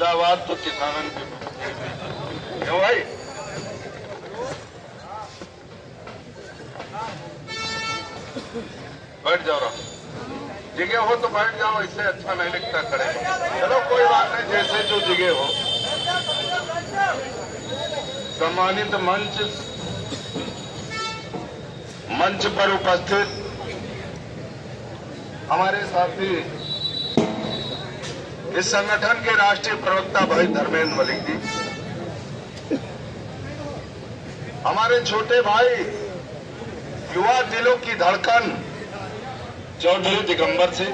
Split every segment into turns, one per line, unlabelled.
मुर्दाबाद तो किसानन के क्यों भाई? बैठ जाओ रहा जगह हो तो बैठ जाओ, इससे अच्छा नहीं लगता खड़े। चलो कोई बात नहीं, जैसे जो जगह हो। सम्मानित मंच पर उपस्थित हमारे साथी इस संगठन के राष्ट्रीय प्रवक्ता भाई धर्मेंद्र मलिक जी, हमारे छोटे भाई युवा दिलों की धड़कन चौधरी दिगंबर से,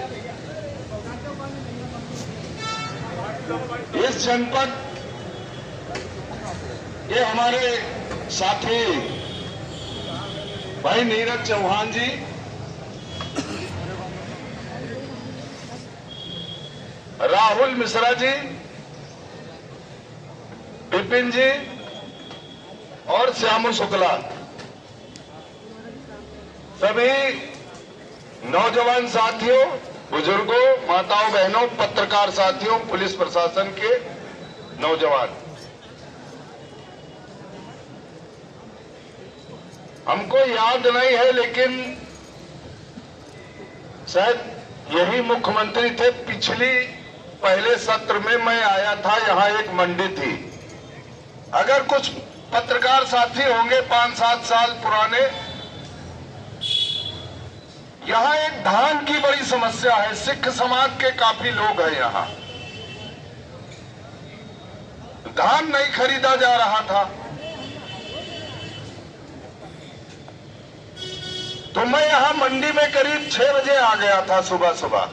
इस जनपद के हमारे साथी भाई नीरज चौहान जी, राहुल मिश्रा जी, विपिन जी और श्यामू शुक्ला, सभी नौजवान साथियों, बुजुर्गों, माताओं, बहनों, पत्रकार साथियों, पुलिस प्रशासन के नौजवान, हमको याद नहीं है लेकिन शायद यही मुख्यमंत्री थे, पिछली पहले सत्र में मैं आया था, यहां एक मंडी थी। अगर कुछ पत्रकार साथी होंगे 5-7 साल पुराने, यहां एक धान की बड़ी समस्या है। सिख समाज के काफी लोग हैं यहां, धान नहीं खरीदा जा रहा था। तो मैं यहां मंडी में करीब 6 बजे आ गया था सुबह सुबह,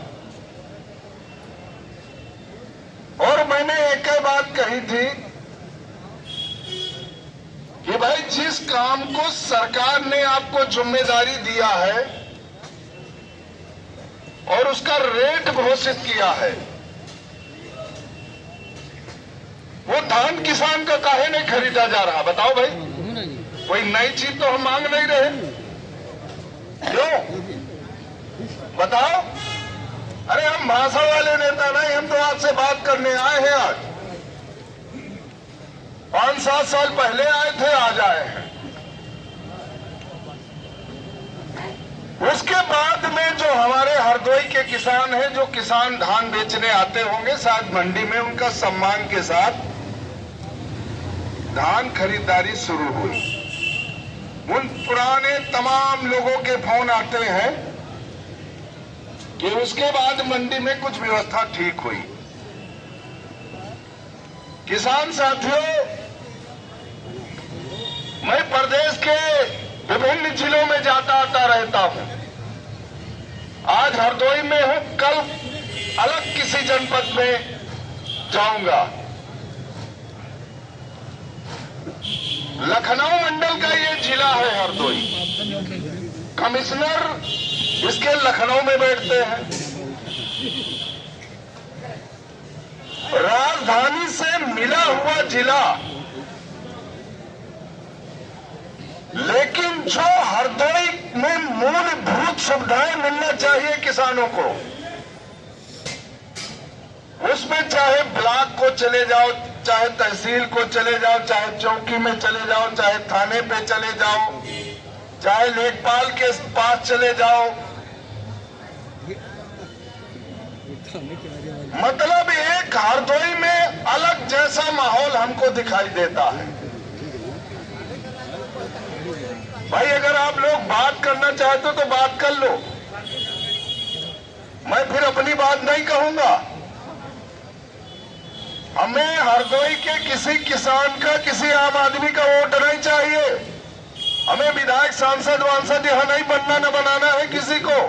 और मैंने एक ही बात कही थी कि भाई जिस काम को सरकार ने आपको जिम्मेदारी दिया है और उसका रेट घोषित किया है, वो धान किसान का काहे नहीं खरीदा जा रहा? बताओ भाई, कोई नई चीज तो हम मांग नहीं रहे, क्यों बताओ? अरे हम भाषण वाले नेता नहीं, हम तो आपसे बात करने आए हैं। आज 5-7 साल पहले आए थे, आज आए हैं। उसके बाद में जो हमारे हरदोई के किसान हैं, जो किसान धान बेचने आते होंगे, शायद मंडी में उनका सम्मान के साथ धान खरीदारी शुरू हुई। उन पुराने तमाम लोगों के फोन आते हैं कि उसके बाद मंडी में कुछ व्यवस्था ठीक हुई। किसान साथियों, मैं प्रदेश के विभिन्न जिलों में जाता आता रहता हूं। आज हरदोई में हूं, कल अलग किसी जनपद में जाऊंगा। लखनऊ मंडल का ये जिला है हरदोई, कमिश्नर इसके लखनऊ में बैठते हैं। राजधानी से मिला हुआ जिला, लेकिन जो हरदोई में मूलभूत सुविधाएं मिलना चाहिए किसानों को, उसमें चाहे ब्लॉक को चले जाओ, चाहे तहसील को चले जाओ, चाहे चौकी में चले जाओ, चाहे थाने पे चले जाओ, चाहे लेखपाल के पास चले जाओ, मतलब एक हरदोई में अलग जैसा माहौल हमको दिखाई देता है। भाई अगर आप लोग बात करना चाहते हो तो बात कर लो, मैं फिर अपनी बात नहीं कहूंगा। हमें हरदोई के किसी किसान का, किसी आम आदमी का वोट नहीं चाहिए। हमें विधायक, सांसद वांसद यहां नहीं बनना, न बनाना है किसी को।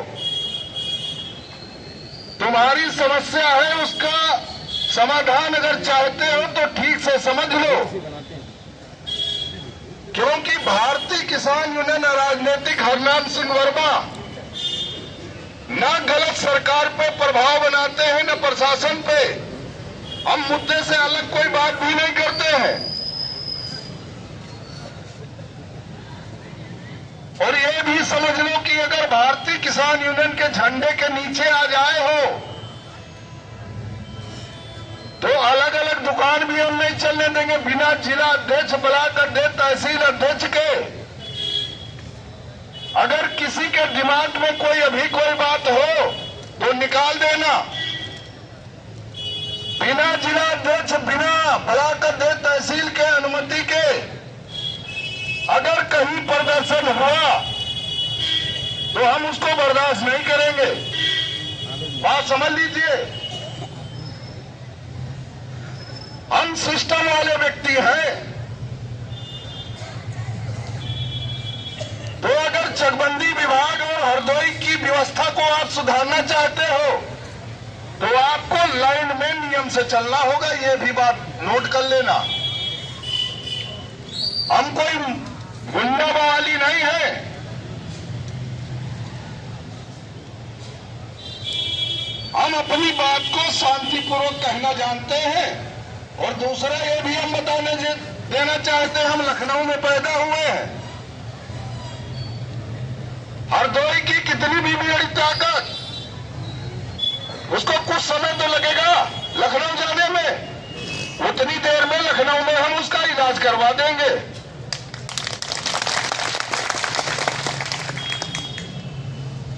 तुम्हारी समस्या है, उसका समाधान अगर चाहते हो तो ठीक से समझ लो, क्योंकि भारतीय किसान यूनियन राजनीतिक हरनाम सिंह वर्मा न गलत सरकार पे प्रभाव बनाते हैं, न प्रशासन पे। हम मुद्दे से अलग कोई बात भी नहीं करते हैं। और ये भी समझ लो कि अगर भारतीय किसान यूनियन के झंडे के नीचे आ जाए हो तो अलग अलग दुकान भी हम नहीं चलने देंगे बिना जिला अध्यक्ष, ब्लॉक अध्यक्ष, तहसील अध्यक्ष के। अगर किसी के दिमाग में कोई बात हो तो निकाल देना। बिना जिला अध्यक्ष, बिना ब्लॉक अध्यक्ष, तहसील के अनुमति के अगर कहीं प्रदर्शन हुआ तो हम उसको बर्दाश्त नहीं करेंगे। बात समझ लीजिए, हम सिस्टम वाले व्यक्ति हैं। तो अगर चकबंदी विभाग और हरदोई की व्यवस्था को आप सुधारना चाहते हो तो आपको लाइन में नियम से चलना होगा। ये भी बात नोट कर लेना। हम कोई गुंडा बवाली नहीं है। हम अपनी बात को शांतिपूर्वक कहना जानते हैं। और दूसरा ये भी हम बताने देना चाहते हैं, हम लखनऊ में पैदा हुए हैं। हरदोई की कितनी भी बड़ी ताकत, उसको कुछ समय तो लगेगा लखनऊ जाने में। उतनी देर में लखनऊ में हम उसका इलाज करवा देंगे।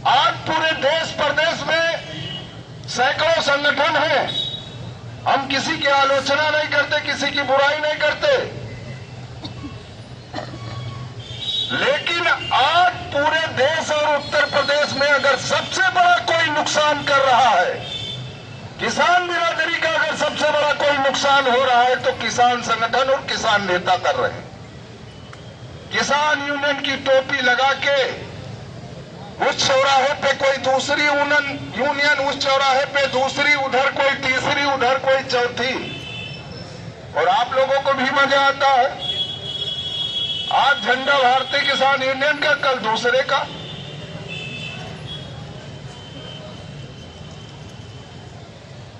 आज पूरे देश प्रदेश में सैकड़ों संगठन हैं। हम किसी की आलोचना नहीं करते, किसी की बुराई नहीं करते, लेकिन आज पूरे देश और उत्तर प्रदेश में अगर सबसे बड़ा कोई नुकसान कर रहा है, किसान बिरादरी का अगर सबसे बड़ा कोई नुकसान हो रहा है तो किसान संगठन और किसान नेता कर रहे हैं। किसान यूनियन की टोपी लगा के उस चौराहे पे कोई दूसरी यूनियन, उस चौराहे पे दूसरी, उधर कोई तीसरी, उधर कोई चौथी, और आप लोगों को भी मजा आता है। आज झंडा भारतीय किसान यूनियन का, कल दूसरे का।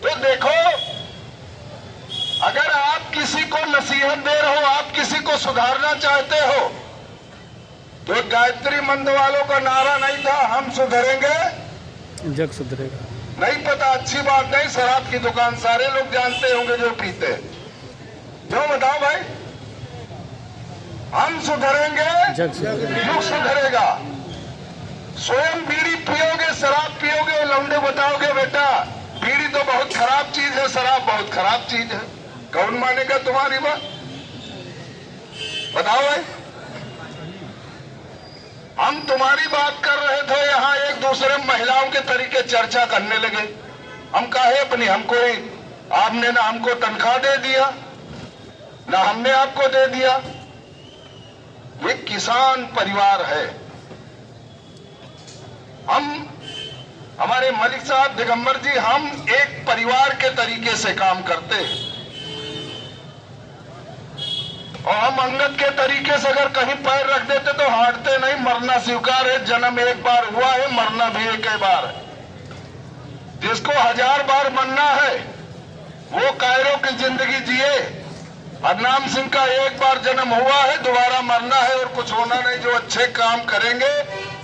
तो देखो, अगर आप किसी को नसीहत दे रहे हो, आप किसी को सुधारना चाहते हो, तो गायत्री मंत्र वालों का नारा नहीं था हम सुधरेंगे
जग सुधरेगा।
नहीं पता, अच्छी बात नहीं। शराब की दुकान सारे लोग जानते होंगे जो पीते। क्यों बताओ भाई, हम सुधरेंगे
जग सुधरेगा।
युग सुधरेगा। स्वयं बीड़ी पियोगे, शराब पियोगे, लौंडे बताओगे बेटा बीड़ी तो बहुत खराब चीज है, शराब बहुत खराब चीज है। कौन मानेगा तुम्हारी बात? बताओ भाई। हम तुम्हारी बात कर रहे थे, यहाँ एक दूसरे महिलाओं के तरीके चर्चा करने लगे। हम काहे अपनी, हमको आपने ना हमको तनख्वाह दे दिया, ना हमने आपको दे दिया। ये किसान परिवार है। हमारे मलिक साहब दिगंबर जी, हम एक परिवार के तरीके से काम करते हैं। और हम अंगद के तरीके से अगर कहीं पैर रख देते तो हारते नहीं। मरना स्वीकार है, जन्म एक बार हुआ है, मरना भी एक ही बार है। जिसको 1000 बार मरना है वो कायरों की जिंदगी जिए। हरनाम सिंह का एक बार जन्म हुआ है, दोबारा मरना है और कुछ होना नहीं। जो अच्छे काम करेंगे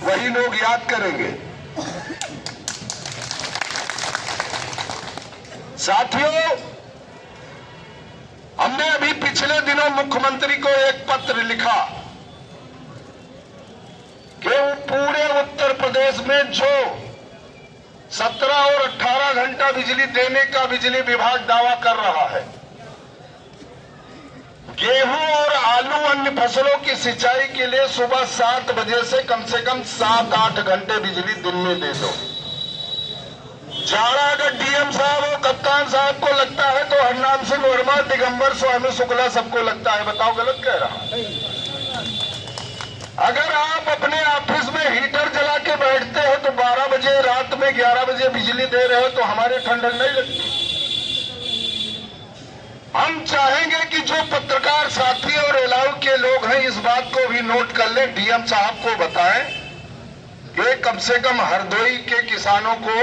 वही लोग याद करेंगे। साथियों, हमने अभी पिछले दिनों मुख्यमंत्री को एक पत्र लिखा कि पूरे उत्तर प्रदेश में जो 17 और 18 घंटा बिजली देने का बिजली विभाग दावा कर रहा है, गेहूं और आलू अन्य फसलों की सिंचाई के लिए सुबह 7 बजे से कम 7-8 घंटे बिजली दिन में दे दो। जाड़ा अगर डीएम साहब और कप्तान साहब को लगता है तो हरनाम सिंह वर्मा, दिगंबर स्वामी शुक्ला सबको लगता है। बताओ गलत कह रहा हूं? अगर आप अपने ऑफिस में हीटर जला के बैठते हो तो 12 बजे रात में 11 बजे बिजली दे रहे हो तो हमारे ठंडक नहीं लगती। हम चाहेंगे कि जो पत्रकार साथी और इलाऊ के लोग हैं इस बात को भी नोट कर लें, डीएम साहब को बताएं कि कम से कम हरदोई के किसानों को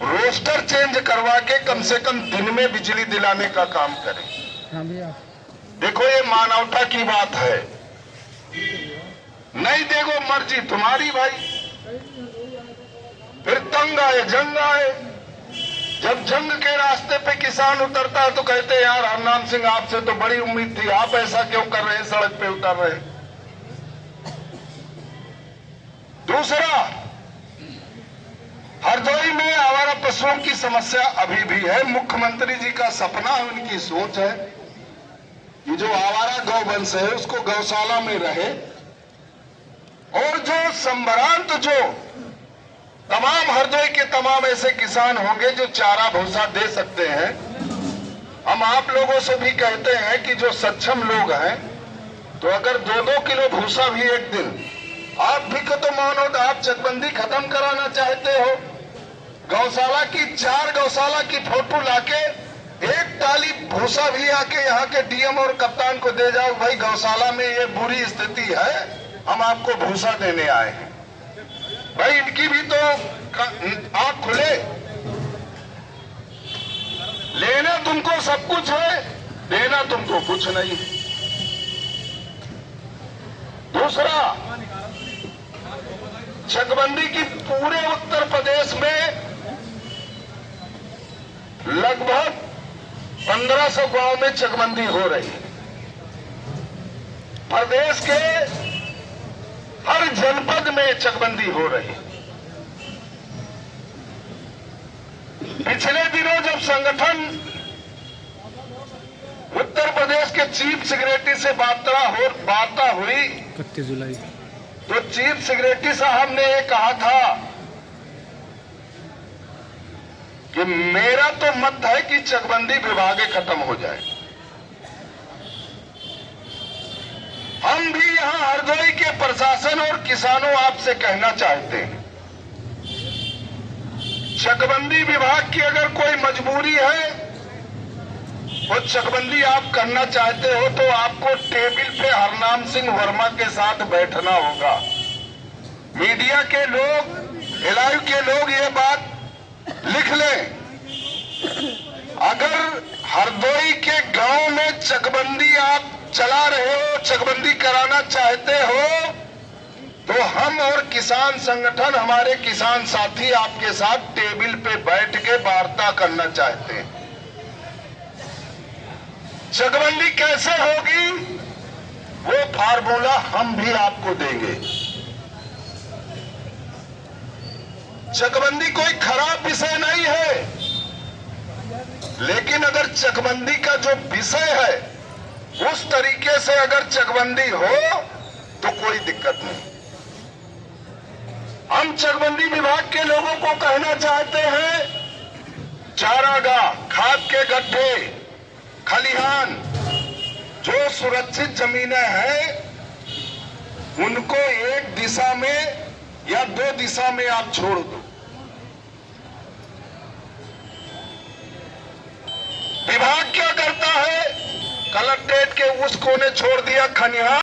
रोस्टर चेंज करवा के कम से कम दिन में बिजली दिलाने का काम करें। देखो, ये मानवता की बात है। नहीं देखो, मर्जी तुम्हारी भाई। फिर तंग आए जंग आए, जब जंग के रास्ते पे किसान उतरता है तो कहते हैं यार हरनाम सिंह आपसे तो बड़ी उम्मीद थी, आप ऐसा क्यों कर रहे हैं, सड़क पे उतर रहे हैं। दूसरा, हरदोई में आवारा पशुओं की समस्या अभी भी है। मुख्यमंत्री जी का सपना है, उनकी सोच है कि जो आवारा गौवंश है उसको गौशाला में रहे, और जो संभ्रांत जो तमाम हरदोई के तमाम ऐसे किसान होंगे जो चारा भूसा दे सकते हैं। हम आप लोगों से भी कहते हैं कि जो सक्षम लोग हैं तो अगर 2-2 किलो भूसा भी एक दिन आप भी तो मानो तो आप चकबंदी खत्म कराना चाहते हो, गौशाला की 4 गौशाला की फोटो लाके एक टाली भूसा भी आके यहाँ के डीएम और कप्तान को दे जाओ, भाई गौशाला में ये बुरी स्थिति है, हम आपको भूसा देने आए हैं। भाई इनकी भी तो आंख खुले। लेना तुमको सब कुछ है, देना तुमको कुछ नहीं। दूसरा, चकबंदी की पूरे उत्तर प्रदेश में लगभग 1500 गांव में चकबंदी हो रही है। प्रदेश के हर जनपद में चकबंदी हो रही है। पिछले दिनों जब संगठन उत्तर प्रदेश के चीफ सेक्रेटरी से वार्ता हुई
31 जुलाई,
तो चीफ सेक्रेटरी साहब ने ये कहा था कि मेरा तो मत है कि चकबंदी विभाग खत्म हो जाए। हम भी यहां हरदोई के प्रशासन और किसानों आपसे कहना चाहते हैं, चकबंदी विभाग की अगर कोई मजबूरी है, वो चकबंदी आप करना चाहते हो तो आपको टेबल पे हरनाम सिंह वर्मा के साथ बैठना होगा। मीडिया के लोग, एलआईयू के लोग ये बात लिख लें, अगर हरदोई के गांव में चकबंदी आप चला रहे हो, चकबंदी कराना चाहते हो, तो हम और किसान संगठन, हमारे किसान साथी आपके साथ टेबल पे बैठ के वार्ता करना चाहते हैं। चकबंदी कैसे होगी वो फार्मूला हम भी आपको देंगे। चकबंदी कोई खराब विषय नहीं है, लेकिन अगर चकबंदी का जो विषय है उस तरीके से अगर चकबंदी हो तो कोई दिक्कत नहीं। हम चकबंदी विभाग के लोगों को कहना चाहते हैं, चारागाह, खाद के गड्ढे, खलिहान, जो सुरक्षित जमीनें हैं उनको एक दिशा में या 2 दिशा में आप छोड़ दो। विभाग क्या करता है, कलेक्ट्रेट के उस कोने छोड़ दिया खलिहान,